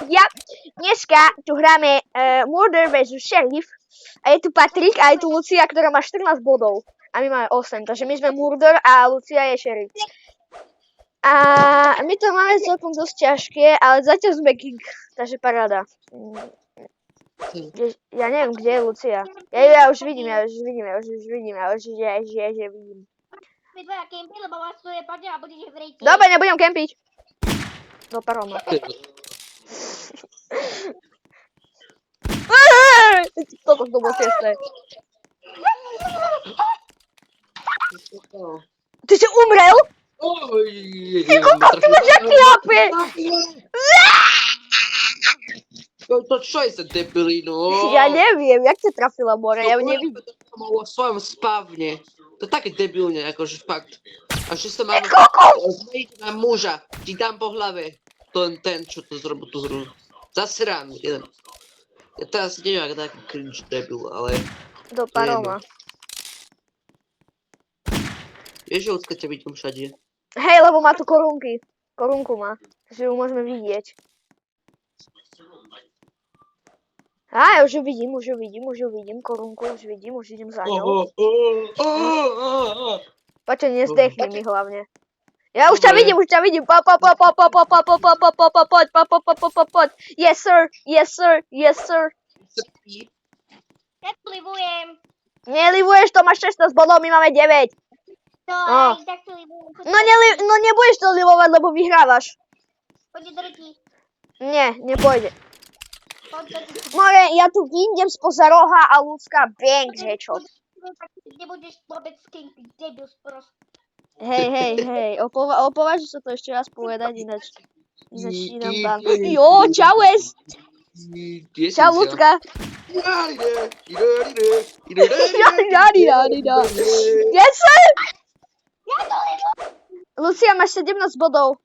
ľudia, dneska tu hráme Murder vs Sheriff a je tu Patrik a je tu Lucia, ktorá má 14 bodov a my máme 8, takže my sme Murder a Lucia je Sheriff. A my to máme celkom dosť ťažké, ale zatiaľ sme King, takže paráda. Ja neviem, kde je Lucia. Ja už vidím. Vy dvaja kempy, lebo vás tu je padne a budete v rejte. Dobre, nebudem kempiť. Do paroma. Toto to bolo tesné. Ty si umrel? Ty kokos, ty máš aký HP? To čo je za debilinu? Ja neviem, jak ťa trafila more, ja ju nevidím. To bolo vo svojom spavne. To je také debilne, akože fakt. A že sa mám... Zmeniť na muža, ti dám po hlave. Ten, čo to zrobil tú hru. Zasran, jeden. Ja teraz neviem, ak taký cringe debil, ale... Do paroma. Vieš, že Lucka ťa vidím všade. Hej, lebo má tu korunky. Korunku má, takže ju môžeme vidieť. Á, ja už ju vidím, korunku už vidím za ňou. Počkaj, nezdechni mi hlavne. Ja už ťa vidím, poď. Yes sir. Ja tu livujem. Nelivuješ, to máš 16 bodov, my máme 9. No, aj tak tu livujem. No nebudeš to livovať, lebo vyhrávaš. Poďte do ryti. Nie, nepôjde. Poď do ryti. More, ja tu vyjdem spoza roha a ľudská bang, headshot. Nebudeš vôbec kempiť, debil sprost. Hej, opováži sa to ešte raz povedať, ináč ti dám ban. Jo, čaues! Čau, ľudská. Yes, sir! Lucia, máš 17 bodov.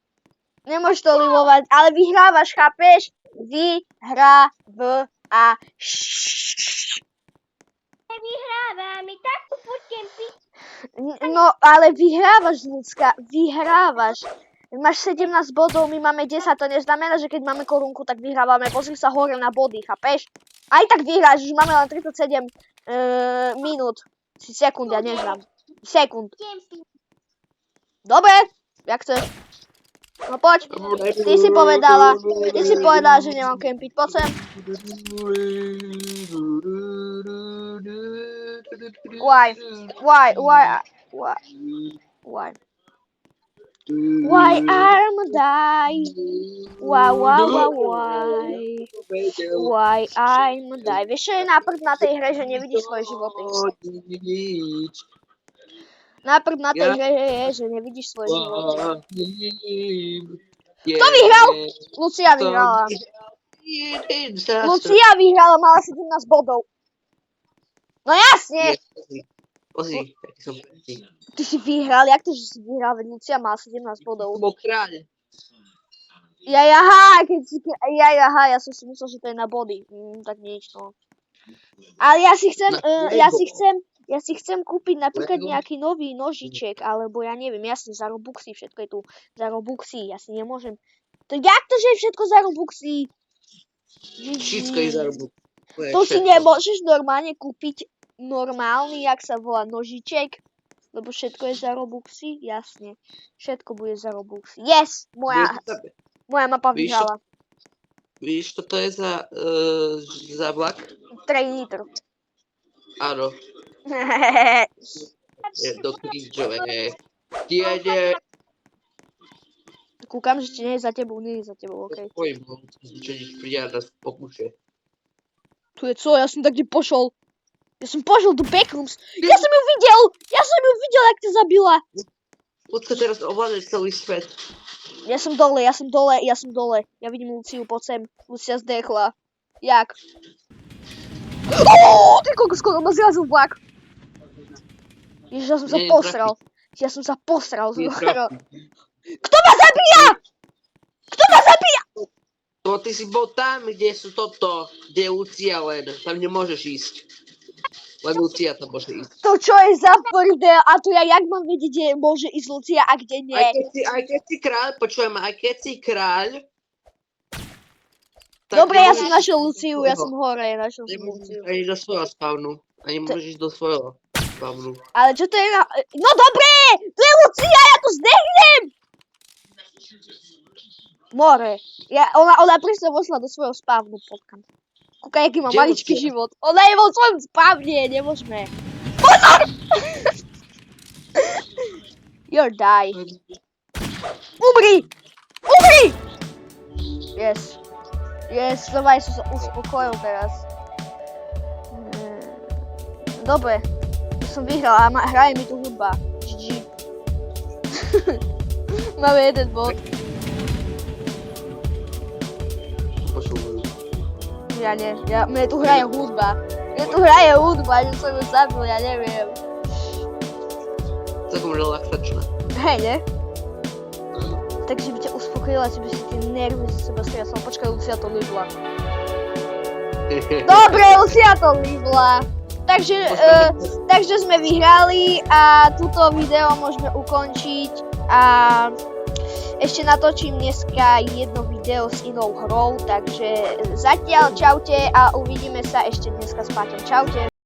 Nemôžeš to livovať, ale vyhrávaš, chápeš? Nevyhrávam, my tak tu poď kempiť. No, ale vyhrávaš, ľudská, vyhrávaš. Máš 17 bodov, my máme 10, to neznamená, že keď máme korunku, tak vyhrávame. Pozri sa hore na body, chápeš? Aj tak vyhráš, už máme len 37 minút. Sekúnd, ja neznám. Sekúnd. Dobre, jak chceš. No poď, ty si povedala, že nemám kempiť, poď sem. Why? Why I'm die? Why? Why I'm die? Vieš, čo je náprd na tej hre, že nevidíš svoje životy? Náprd na tej hre je, že nevidíš svoje životy. Kto vyhral? Lucia vyhrala. Lucia vyhrala, mala 17 bodov. No jasne! Pozri, taký som prvý. Ty si vyhral, jak to, že si vyhral, veď Lucia má 17 bodov. To bol kráľ. Ja som si myslel, že to je na body. Tak nič, no. Ale ja si chcem kúpiť napríklad nejaký nový nožiček, alebo ja neviem, jasne, za Robuxy, všetko je tu za Robuxy, ja si nemôžem. To jak to, že je všetko za Robuxy? Všetko je za Robuxy. To si nemôžeš normálne kúpiť normálny, jak sa volá, nožiček, lebo všetko je za Robuxy, jasne. Všetko bude za Robuxy. Yes! Moja mapa vyhrala. Víš, toto je za vlak? 3 litr. Áno. Je do krížové. Tiede. Kúkam, že či nie je za tebou, okej. Pojím ho, čo nič priada v pokuše. Tu je co? Ja som tak pošol. Ja som pošol do Backrooms. Ja som ju videl, jak ťa zabila. Ľudka teraz ovládaš celý svet. Ja som dole. Ja vidím Luciu, poď sem. Lucia zdechla. Jak? Ty koľko skoro ma zrazil vlak. Ježiš, ja som sa posral. Kto ma zabíja? No ty si bol tam, kde sú kde je Lucia len. Tam nemôžeš ísť. Len Lucia tam môže ísť. To čo je za prdel? A to ja jak mám vedieť, kde môže ísť Lucia a kde nie? Aj keď si kráľ, počujem, aj keď si kráľ, Dobre, ja nemôžeš- som našiel Luciu, ja som hore, našiel som Nemôžeš Luciu. ani do svojho spavnu. Ani môžeš do svojho spavnu. Ale čo to je na... No dobre! To je Lucia, ja tu zdechnem! More. Ona presne vošla do svojho spavnu, potkam. Kúkaj, aký má Kde maličký Lucia? život. Ona je vo svojom spavne, nemôžeme. Pozor! You're die. Umri! Umri! Yes. Yes, znova som sa uspokojil teraz. Dobre. Som vyhral a hraje mi tu hudba. GG. Máme jeden bod. Posúvajú. Ja nie, mne tu hraje hudba. Mne tu hraje hudba, že som ju zabil, ja neviem. Takom relaxačné. Hej, ne? Takže by ťa uspokojila, že by si tie nervy z seba striasol. Počkaj, Lucia to líbla. Dobre, Lucia to líbla. Takže sme vyhrali a túto video môžeme ukončiť a ešte natočím dneska jedno video s inou hrou, takže zatiaľ čaute a uvidíme sa ešte dneska s Paťom. Čaute.